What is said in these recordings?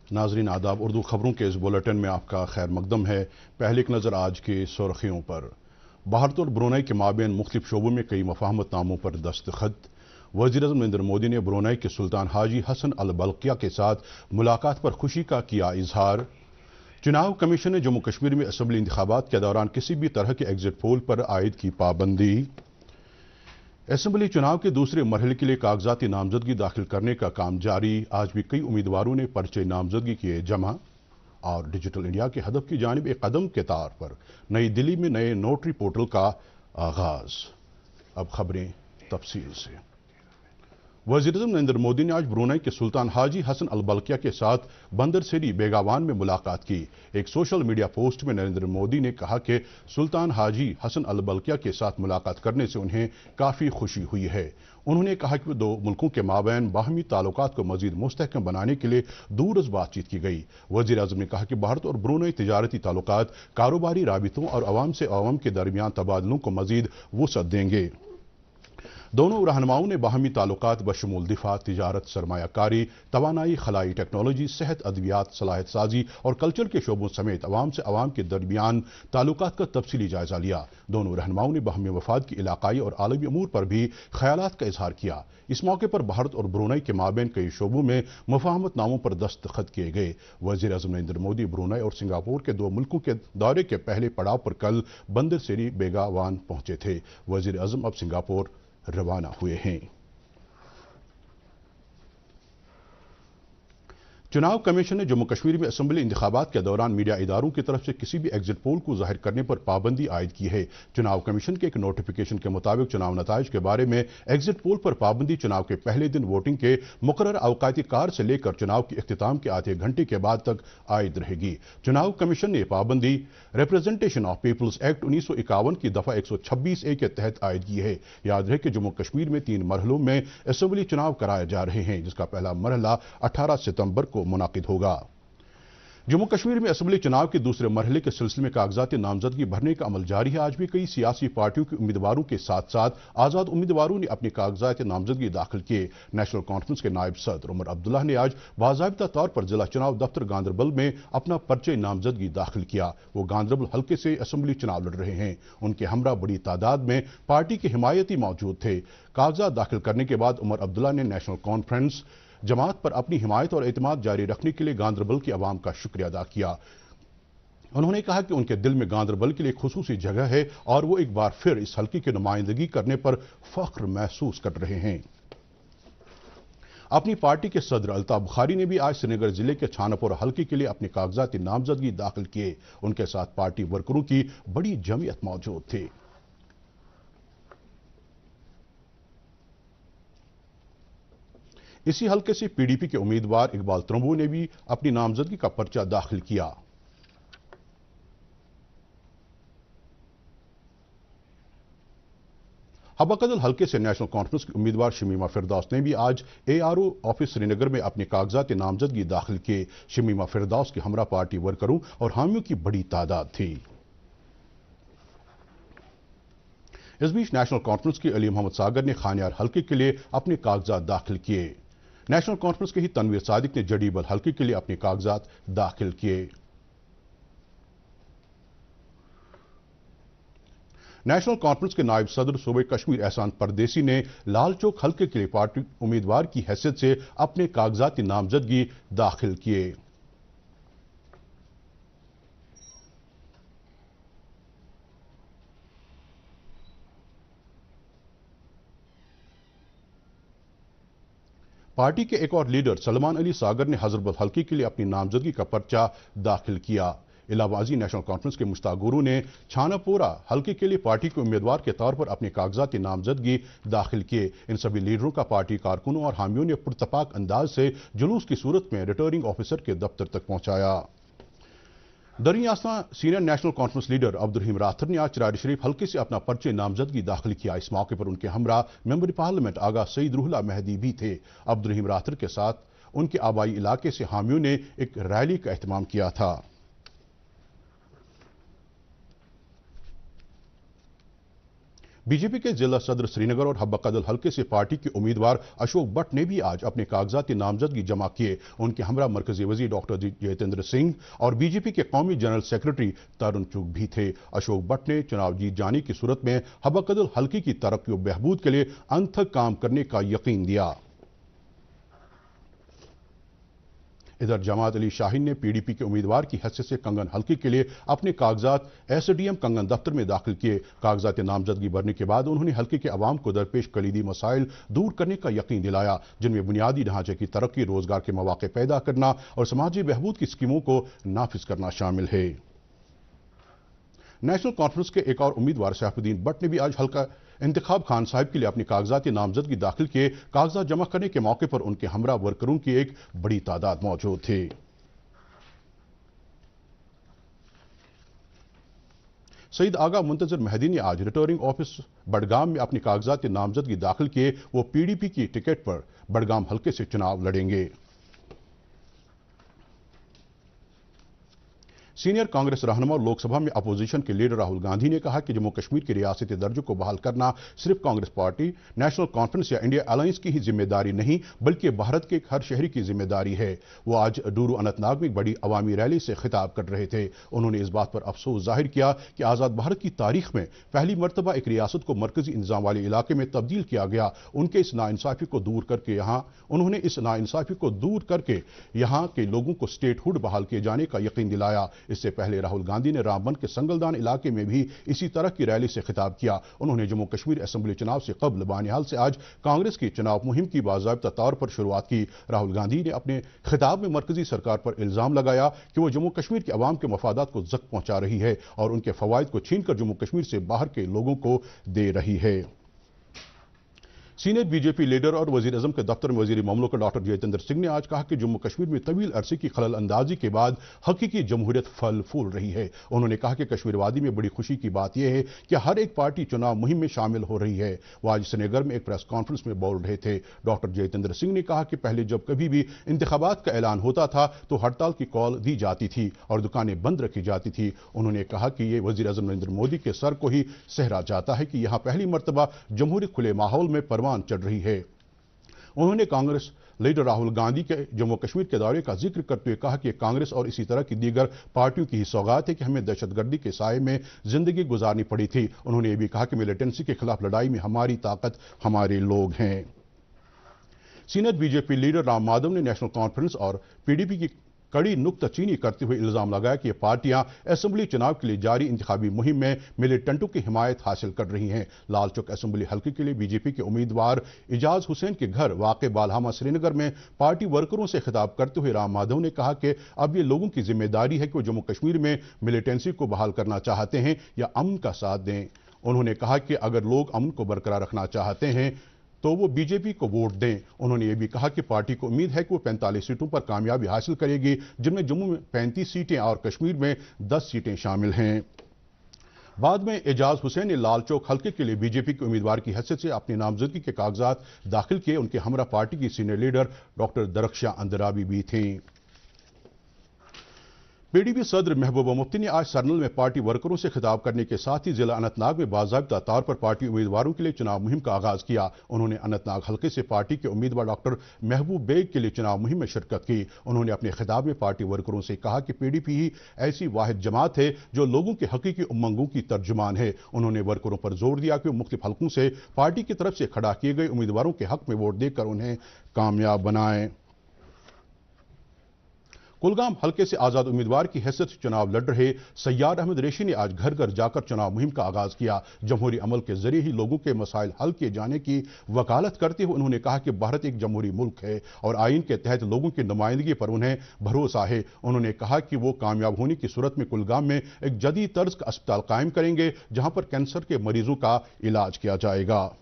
नाजरीन आदाब, उर्दू खबरों के इस बुलेटिन में आपका खैर मकदम है। पहले एक नज़र आज की सुर्खियों पर। भारत और ब्रुनई के माबेन मुख्तलिफ शोबों में कई मफाहमतनामों पर दस्तखत। वज़ीर-ए-आज़म नरेंद्र मोदी ने ब्रुनई के सुल्तान हाजी हसन अल बल्किया के साथ मुलाकात पर खुशी का किया इजहार। चुनाव कमीशन ने जम्मू कश्मीर में असम्बली इंतखाबात के दौरान किसी भी तरह के एग्जिट पोल पर आयद की पाबंदी। असम्बली चुनाव के दूसरे मरहले के लिए कागजाती नामजदगी दाखिल करने का काम जारी। आज भी कई उम्मीदवारों ने पर्चे नामजदगी किए जमा। और डिजिटल इंडिया के हदफ की जानिब एक कदम के तौर पर नई दिल्ली में नए नोटरी पोर्टल का आगाज। अब खबरें तफसील से। वज़ीर-ए-आज़म नरेंद्र मोदी ने आज ब्रुनई के सुल्तान हाजी हसन अल बल्किया के साथ बंदर सेरी बेगावान में मुलाकात की। एक सोशल मीडिया पोस्ट में नरेंद्र मोदी ने कहा कि सुल्तान हाजी हसन अल बल्किया के साथ मुलाकात करने से उन्हें काफ़ी खुशी हुई है। उन्होंने कहा कि दो मुल्कों के माबैन बाहमी ताल्लुकात को मजीद मुस्तहकम बनाने के लिए दूरस बातचीत की गई। वज़ीर-ए-आज़म ने कहा कि भारत और ब्रुनई तिजारती ताल्लुकात, कारोबारी राबितों और अवाम से अवाम के दरमियान तबादलों को मजीद वुसअत देंगे। दोनों रहनुमाओं ने बाहमी ताल्लुकात बशमूल दिफा, तिजारत, सरमायाकारी, तवानाई, खलाई टेक्नोलॉजी, सेहत, अद्वियात, सलाहियत साजी और कल्चर के शोबों समेत अवाम से अवाम के दरमियान ताल्लुकात का तफसीली जायजा लिया। दोनों रहनुमाओं ने बाहमी वफाद की इलाकाई और आलमी अमूर पर भी ख्यालात का इजहार किया। इस मौके पर भारत और ब्रुनई के माबैन कई शोबों में मुफाहमतनामों पर दस्तखत किए गए। वज़ीर-ए-आज़म नरेंद्र मोदी ब्रुनई और सिंगापुर के दो मुल्कों के दौरे के पहले पड़ाव पर कल बंदर सेरी बेगावान पहुंचे थे। वज़ीर-ए-आज़म अब सिंगापुर रवाना हुए हैं। चुनाव कमीशन ने जम्मू कश्मीर में असम्बली इंतखाबात के दौरान मीडिया इदारों की तरफ से किसी भी एग्जिट पोल को जाहिर करने पर पाबंदी आयद की है। चुनाव कमीशन के एक नोटिफिकेशन के मुताबिक चुनाव नताइज के बारे में एग्जिट पोल पर पाबंदी चुनाव के पहले दिन वोटिंग के मुकर्रर अवकाती कार से लेकर चुनाव के इख्तिताम के आधे घंटे के बाद तक आयद रहेगी। चुनाव कमीशन ने पाबंदी रिप्रेजेंटेशन ऑफ पीपल्स एक्ट 1951 की दफा 126A के तहत आयद की है। याद रहे कि जम्मू कश्मीर में 3 मरहलों में असम्बली चुनाव कराए जा रहे हैं, जिसका पहला मरहला 18 सितंबर को मुनाकिद होगा। जम्मू कश्मीर में असम्बली चुनाव के दूसरे मरहले के सिलसिले में कागजाती नामजदगी भरने का अमल जारी है। आज भी कई सियासी पार्टियों के उम्मीदवारों के साथ साथ आजाद उम्मीदवारों ने अपनी कागजाती नामजदगी दाखिल किए। नेशनल कॉन्फ्रेंस के नायब सदर उमर अब्दुल्ला ने आज बाज़ाबिता तौर पर जिला चुनाव दफ्तर गांदरबल में अपना पर्चे नामजदगी दाखिल किया। वो गांदरबल हल्के से असम्बली चुनाव लड़ रहे हैं। उनके हमरा बड़ी तादाद में पार्टी के हिमायती मौजूद थे। कागजात दाखिल करने के बाद उमर अब्दुल्ला ने नेशनल कॉन्फ्रेंस जमात पर अपनी हिमायत और एतमाद जारी रखने के लिए गांदरबल की आवाम का शुक्रिया अदा किया। उन्होंने कहा कि उनके दिल में गांदरबल के लिए खुसूसी जगह है और वो एक बार फिर इस हल्के की नुमाइंदगी करने पर फख्र महसूस कर रहे हैं। अपनी पार्टी के सदर अल्ताफ बुखारी ने भी आज श्रीनगर जिले के छानापुर हल्के के लिए अपनी कागजाती नामजदगी दाखिल किए। उनके साथ पार्टी वर्करों की बड़ी जमीयत मौजूद थी। इसी हल्के से पीडीपी के उम्मीदवार इकबाल त्रंबू ने भी अपनी नामजदगी का पर्चा दाखिल किया। हबकदल हल्के से नेशनल कॉन्फ्रेंस की उम्मीदवार शमीमा फिरदौस ने भी आज एआरओ ऑफिस श्रीनगर में अपने कागजात नामजदगी दाखिल किए। शमीमा फिरदौस के हमरा पार्टी वर्करों और हामियों की बड़ी तादाद थी। इस बीच नेशनल कॉन्फ्रेंस के अली मोहम्मद सागर ने खानियार हल्के के लिए अपने कागजात दाखिल किए। नेशनल कॉन्फ्रेंस के ही तनवीर सादिक ने जडीबल हल्के के लिए अपने कागजात दाखिल किए। नेशनल कॉन्फ्रेंस के नायब सदर सूबे कश्मीर एहसान परदेसी ने लाल चौक हल्के के लिए पार्टी उम्मीदवार की हैसियत से अपने कागजाती नामजदगी दाखिल किए। पार्टी के एक और लीडर सलमान अली सागर ने हजरतबल हल्के के लिए अपनी नामजदगी का पर्चा दाखिल किया। इलाहाबादी नेशनल कॉन्फ्रेंस के मुश्ताक गुरु ने छानापोरा हल्के के लिए पार्टी के उम्मीदवार के तौर पर अपनी कागजाती नामजदगी दाखिल किए। इन सभी लीडरों का पार्टी कारकुनों और हामियों ने पुरतपाक अंदाज से जुलूस की सूरत में रिटर्निंग ऑफिसर के दफ्तर तक पहुंचाया। दरियास्ता senior National Conference leader Abdul Rahim Rather ने आज चरारी शरीफ हल्के से अपना पर्चे नामजदगी दाखिल किया। इस मौके पर उनके हमरा मेंबर पार्लियामेंट आगा सईद रूहुल्लाह मेहदी भी थे। अब्दुल रहीम राथर के साथ उनके आबाई इलाके से हामियों ने एक रैली का एहतमाम किया था। बी जे पी के जिला सदर श्रीनगर और हब्बा कदल हल्के से पार्टी के उम्मीदवार अशोक भट्ट ने भी आज अपने कागजाती नामजदगी जमा किए। उनके हमरा मरकजी वजीर डॉक्टर जितेंद्र सिंह और बीजेपी के कौमी जनरल सेक्रेटरी तरुण चुग भी थे। अशोक भट्ट ने चुनाव जीत जाने की सूरत में हब्बा कदल हल्के की तरक्की और बहबूद के लिए अनथक काम करने का यकीन दिया। इधर जमात अली शाहीन ने पीडीपी के उम्मीदवार की हैसियत से कंगन हल्के के लिए अपने कागजात एसडीएम कंगन दफ्तर में दाखिल किए। कागजात नामजदगी भरने के बाद उन्होंने हल्के के अवाम को दरपेश कलीदी मसाइल दूर करने का यकीन दिलाया, जिनमें बुनियादी ढांचे की तरक्की, रोजगार के मौके पैदा करना और समाजी बहबूद की स्कीमों को नाफिज करना शामिल है। नेशनल कॉन्फ्रेंस के एक और उम्मीदवार सैफुद्दीन भट्ट ने भी आज हल्का इंतखाब खान साहिब के लिए अपनी कागजाती नामजदगी दाखिल किए। कागजात जमा करने के मौके पर उनके हमरा वर्करों की एक बड़ी तादाद मौजूद थी। सईद आगा मुंतजर मेहदी ने आज रिटर्निंग ऑफिस बडगाम में अपनी कागजाती नामजदगी दाखिल किए। वो पीडीपी की टिकट पर बडगाम हल्के से चुनाव लड़ेंगे। सीनियर कांग्रेस रहनुमा और लोकसभा में अपोजिशन के लीडर राहुल गांधी ने कहा कि जम्मू कश्मीर के रियासती दर्जे को बहाल करना सिर्फ कांग्रेस पार्टी, नेशनल कॉन्फ्रेंस या इंडिया अलायंस की ही जिम्मेदारी नहीं बल्कि भारत के हर शहरी की जिम्मेदारी है। वो आज डूरू अनंतनाग में एक बड़ी अवामी रैली से खिताब कर रहे थे। उन्होंने इस बात पर अफसोस जाहिर किया कि आज़ाद भारत की तारीख में पहली मरतबा एक रियासत को मरकजी इंतजाम वाले इलाके में तब्दील किया गया। उन्होंने इस नाइंसाफी को दूर करके यहाँ के लोगों को स्टेटहुड बहाल किए जाने का यकीन दिलाया। इससे पहले राहुल गांधी ने रामबन के संगलदान इलाके में भी इसी तरह की रैली से खिताब किया। उन्होंने जम्मू कश्मीर असेंबली चुनाव से कबल बानिहाल से आज कांग्रेस की चुनाव मुहिम की बाज़ाब्ता तौर पर शुरुआत की। राहुल गांधी ने अपने खिताब में मरकजी सरकार पर इल्जाम लगाया कि वो जम्मू कश्मीर के अवाम के मफादात को जख्म पहुंचा रही है और उनके फवायद को छीनकर जम्मू कश्मीर से बाहर के लोगों को दे रही है। सीनियर बीजेपी लीडर और वजीर अजम के दफ्तर में वजीर मामलों का डॉक्टर जितेंद्र सिंह ने आज कहा कि जम्मू कश्मीर में तवील अरसे की खलल अंदाजी के बाद हकीकी जमहूरियत फल फूल रही है। उन्होंने कहा कि कश्मीर वादी में बड़ी खुशी की बात यह है कि हर एक पार्टी चुनाव मुहिम में शामिल हो रही है। वो आज श्रीनगर में एक प्रेस कॉन्फ्रेंस में बोल रहे थे। डॉक्टर जितेंद्र सिंह ने कहा कि पहले जब कभी भी इंतखाबात का ऐलान होता था तो हड़ताल की कॉल दी जाती थी और दुकानें बंद रखी जाती थी। उन्होंने कहा कि ये वजीर अजम नरेंद्र मोदी के सर को ही सहरा जाता है कि यहाँ पहली मरतबा जमहूरियत खुले माहौल में परवान चढ़ रही है। उन्होंने कांग्रेस लीडर राहुल गांधी के जम्मू कश्मीर के दौरे का जिक्र करते हुए कहा कि कांग्रेस और इसी तरह की दीगर पार्टियों की ही सौगात है कि हमें दहशतगर्दी के साए में जिंदगी गुजारनी पड़ी थी। उन्होंने ये भी कहा कि मिलिटेंसी के खिलाफ लड़ाई में हमारी ताकत हमारे लोग हैं। Senior BJP leader Ram Madhav ने नेशनल कॉन्फ्रेंस और पीडीपी की कड़ी नुक्ताचीनी करते हुए इल्जाम लगाया कि ये पार्टियां असेंबली चुनाव के लिए जारी इंतखाबी मुहिम में मिलिटेंटों की हिमायत हासिल कर रही हैं। लालचौक असेंबली हल्के के लिए बीजेपी के उम्मीदवार इजाज हुसैन के घर वाक़े बालहामा श्रीनगर में पार्टी वर्करों से खिताब करते हुए राम माधव ने कहा कि अब ये लोगों की जिम्मेदारी है कि वो जम्मू कश्मीर में मिलिटेंसी को बहाल करना चाहते हैं या अमन का साथ दें। उन्होंने कहा कि अगर लोग अमन को बरकरार रखना चाहते हैं तो वो बीजेपी को वोट दें। उन्होंने ये भी कहा कि पार्टी को उम्मीद है कि वो 45 सीटों पर कामयाबी हासिल करेगी, जिनमें जम्मू में 35 सीटें और कश्मीर में 10 सीटें शामिल हैं। बाद में एजाज हुसैन ने लालचौक हल्के के लिए बीजेपी के उम्मीदवार की हैसियत से अपनी नामजदगी के कागजात दाखिल किए। उनके हमरा पार्टी की senior leader doctor Darakhshan Andrabi भी थीं। पीडीपी सदर महबूबा मुफ्ती ने आज सरनल में पार्टी वर्करों से खिताब करने के साथ ही जिला अनंतनाग में बाज़ाब्ता तौर पर पार्टी उम्मीदवारों के लिए चुनाव मुहिम का आगाज किया। उन्होंने अनंतनाग हल्के से पार्टी के उम्मीदवार डॉक्टर महबूब बेग के लिए चुनाव मुहिम में शिरकत की। उन्होंने अपने खिताब में पार्टी वर्करों से कहा कि पीडीपी ही ऐसी वाहिद जमात है जो लोगों के हकीकी उमंगों की तर्जुमान है। उन्होंने वर्करों पर जोर दिया कि वो मुख्तलिफ हल्कों से पार्टी की तरफ से खड़ा किए गए उम्मीदवारों के हक में वोट देकर उन्हें कामयाब बनाएं। कुलगाम हल्के से आजाद उम्मीदवार की हैसियत से चुनाव लड़ रहे सैयाद अहमद रेशी ने आज घर घर जाकर चुनाव मुहिम का आगाज किया। जमहूरी अमल के जरिए ही लोगों के मसाइल हल किए जाने की वकालत करते हुए उन्होंने कहा कि भारत एक जमहूरी मुल्क है और आइन के तहत लोगों की नुमाइंदगी पर उन्हें भरोसा है। उन्होंने कहा कि वो कामयाब होने की सूरत में कुलगाम में एक जदीद तर्ज का अस्पताल कायम करेंगे जहां पर कैंसर के मरीजों का इलाज किया जाएगा।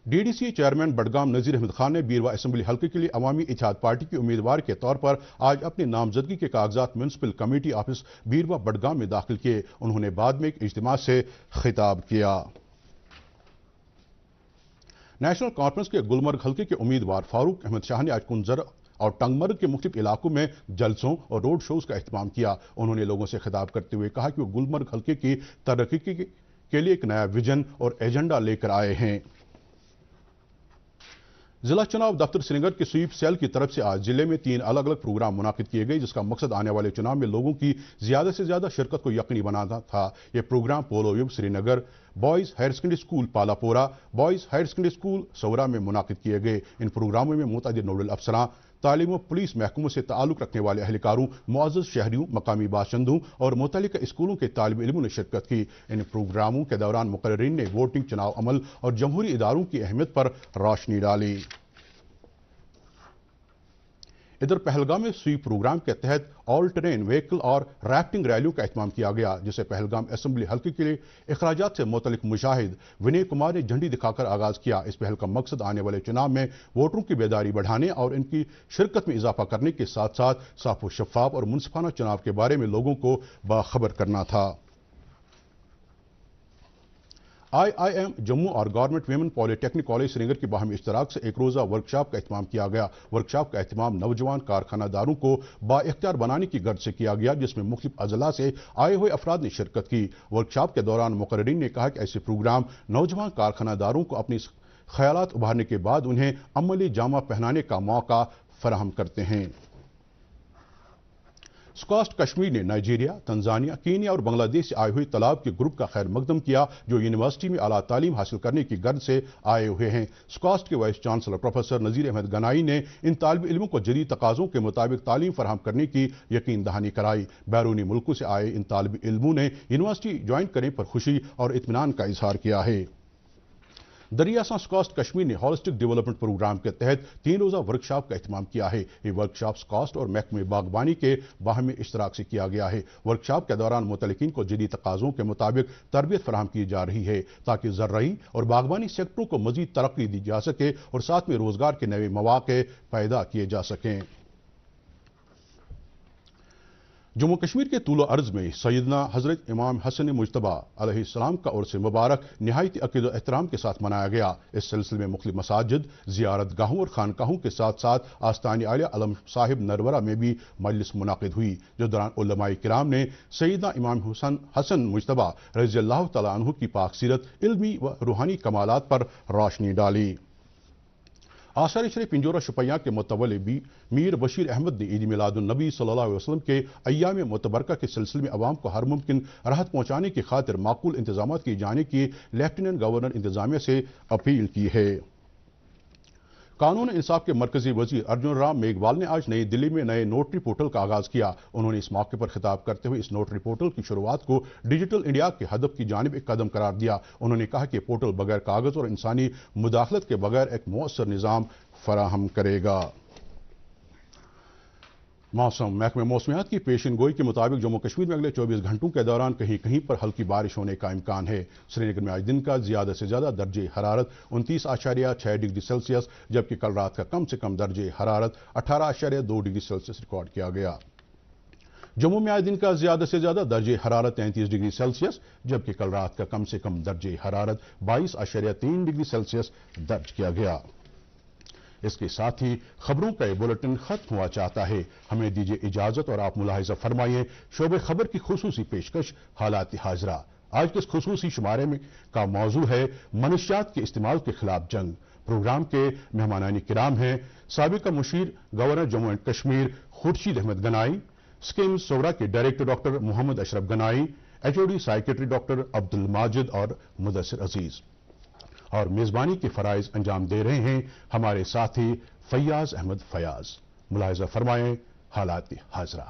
डीडीसी चेयरमैन बडगाम नजीर अहमद खान ने बीरवा असेंबली हल्के के लिए अवामी इत्तेहाद पार्टी के उम्मीदवार के तौर पर आज अपनी नामजदगी के कागजात म्युनिसिपल कमेटी ऑफिस बीरवा बडगाम में दाखिल किए। उन्होंने बाद में एक इज्तिमा से खिताब किया। नेशनल कॉन्फ्रेंस के गुलमर्ग हल्के के उम्मीदवार फारूक अहमद शाह ने आज कुंजर اور ٹنگمرگ کے مختلف علاقوں میں جلسوں اور روڈ شوز کا اہتمام کیا۔ انہوں نے لوگوں سے خطاب کرتے ہوئے کہا کہ وہ گلمرگ حلقے کی ترقی کے لیے ایک نیا ویژن اور ایجنڈا لے کر آئے ہیں۔ ضلع چناؤ دفتر سری نگر کے سویپ سیل کی طرف سے آج ضلع میں 3 الگ الگ پروگرام منعقد کیے گئے، جس کا مقصد آنے والے چناؤ میں لوگوں کی زیادہ سے زیادہ شرکت کو یقینی بنانا تھا۔ یہ programme Polo View Srinagar, boys higher secondary school Palpora, boys higher secondary school سورا میں منعقد کیے گئے۔ ان پروگراموں میں متعدد نوڈل افسران، تعلیم و پولیس محکموں سے تعلق رکھنے والے اہلکاروں، معزز شہریوں، مقامی باشندوں اور متعلقہ اسکولوں کے طالب علموں نے شرکت کی۔ ان پروگراموں کے دوران مقررین نے ووٹنگ، چناؤ عمل اور جمہوری اداروں کی اہمیت پر روشنی ڈالی۔ ادھر پہلگام میں سویپ پروگرام کے تحت آل ٹرین وہیکل اور ریفٹنگ ریلیوں کا اہتمام کیا گیا، جسے پہلگام اسمبلی حلقے کے لیے اخراجات سے متعلق مشاہد ونے کمار نے جھنڈی دکھا کر آغاز کیا۔ اس پہل کا مقصد آنے والے چناؤ میں ووٹروں کی بیداری بڑھانے اور ان کی شرکت میں اضافہ کرنے کے ساتھ ساتھ صاف و شفاف اور منصفانہ چناؤ کے بارے میں لوگوں کو باخبر کرنا تھا۔ IIM جموں اور گورنمنٹ ویمن پولی ٹیکنیک کالج سری نگر کے باہمی اشتراک سے ایک روزہ ورکشاپ کا اہتمام کیا گیا۔ ورکشاپ کا اہتمام نوجوان کارخانہ داروں کو با اختیار بنانے کی غرض سے کیا گیا، جس میں مختلف اضلاع سے آئے ہوئے افراد نے شرکت کی۔ ورکشاپ کے دوران مقررین نے کہا کہ ایسے پروگرام نوجوان کارخانہ داروں کو اپنی خیالات ابھارنے کے بعد انہیں عملی جامہ پہنانے کا موقع فراہم کرتے ہیں۔ سکاسٹ کشمیر نے نائجیریا، تنزانیہ، کینیا اور بنگلہ دیش سے آئے ہوئے طلاب کے گروپ کا خیر مقدم کیا، جو یونیورسٹی میں اعلیٰ تعلیم حاصل کرنے کی غرض سے آئے ہوئے ہیں۔ سکاسٹ کے vice chancellor professor Nazir Ahmad Ganai نے ان طالب علموں کو جدید تقاضوں کے مطابق تعلیم فراہم کرنے کی یقین دہانی کرائی۔ بیرونی ملکوں سے آئے ان طالب علموں نے یونیورسٹی جوائن کرنے پر خوشی اور اطمینان کا اظہار کیا ہے۔ دریاساں سکاسٹ کشمیر نے ہولسٹک ڈیولپمنٹ پروگرام کے تحت 3 روزہ ورکشاپ کا اہتمام کیا ہے۔ یہ ورکشاپ سکاسٹ اور محکمہ باغبانی کے باہمی اشتراک سے کیا گیا ہے۔ ورکشاپ کے دوران متعلقین کو جدید تقاضوں کے مطابق تربیت فراہم کی جا رہی ہے، تاکہ زرعی اور باغبانی سیکٹروں کو مزید ترقی دی جا سکے اور ساتھ میں روزگار کے نئے مواقع پیدا کیے جا سکیں۔ جموں کشمیر کے طول و عرض میں سیدنا حضرت امام حسن مجتبی علیہ السلام کا عرس مبارک نہایت عقیدت و احترام کے ساتھ منایا گیا۔ اس سلسلے میں مختلف مساجد، زیارت گاہوں اور خانقاہوں کے ساتھ ساتھ آستان عالیہ علم صاحب نرورہ میں بھی مجلس منعقد ہوئی، جس دوران علماء کرام نے سیدنا امام حسن مجتبی رضی اللہ تعالیٰ عنہ کی پاک سیرت، علمی و روحانی کمالات پر روشنی ڈالی۔ آثار شریف پنجورہ شپیاں کے متولی میر بشیر احمد نے عید میلاد النبی صلی اللہ علیہ وسلم کے ایام متبرکہ کے سلسلے میں عوام کو ہر ممکن راحت پہنچانے کی خاطر معقول انتظامات کیے جانے کی لیفٹیننٹ گورنر انتظامیہ سے اپیل کی ہے۔ قانون انصاف کے مرکزی وزیر ارجن رام میگھوال نے آج نئی دلی میں نئے نوٹری پورٹل کا آغاز کیا۔ انہوں نے اس موقع پر خطاب کرتے ہوئے اس نوٹری پورٹل کی شروعات کو ڈیجیٹل انڈیا کے ہدف کی جانب ایک قدم قرار دیا۔ انہوں نے کہا کہ پورٹل بغیر کاغذ اور انسانی مداخلت کے بغیر ایک مؤثر نظام فراہم کرے گا۔ موسم محکمہ موسمیات کی پیشن گوئی کے مطابق جموں کشمیر میں اگلے 24 گھنٹوں کے دوران کہیں کہیں پر ہلکی بارش ہونے کا امکان ہے۔ سری نگر میں آج دن کا زیادہ سے زیادہ درجہ حرارت 29.6 ڈگری سیلسیس، جبکہ کل رات کا کم سے کم درجہ حرارت 18.2 ڈگری سیلسیس ریکارڈ کیا گیا۔ جموں میں آج دن کا زیادہ سے زیادہ درجہ حرارت 33 ڈگری سیلسیس، جبکہ کل رات کا کم سے کم درجہ حرارت 22.3 ڈگری سیلسیس درج کیا گیا۔ اس کے ساتھ ہی خبروں کا یہ بلیٹن ختم ہوا چاہتا ہے۔ ہمیں دیجیے اجازت اور آپ ملاحظہ فرمائیے شعبہ خبر کی خصوصی پیشکش حالات حاضرہ۔ آج کے اس خصوصی شمارے میں کا موضوع ہے منشیات کے استعمال کے خلاف جنگ۔ پروگرام کے مہمانان کرام ہیں سابق مشیر گورنر جموں اینڈ کشمیر خورشید احمد گنائی، اسکیمز سورا کے director doctor Muhammad Ashraf Ganai, HOD secretary doctor Abdul Majid اور مدثر عزیز، اور میزبانی کے فرائض انجام دے رہے ہیں ہمارے ساتھی فیاض احمد فیاض۔ ملاحظہ فرمائیں حالات حاضرہ۔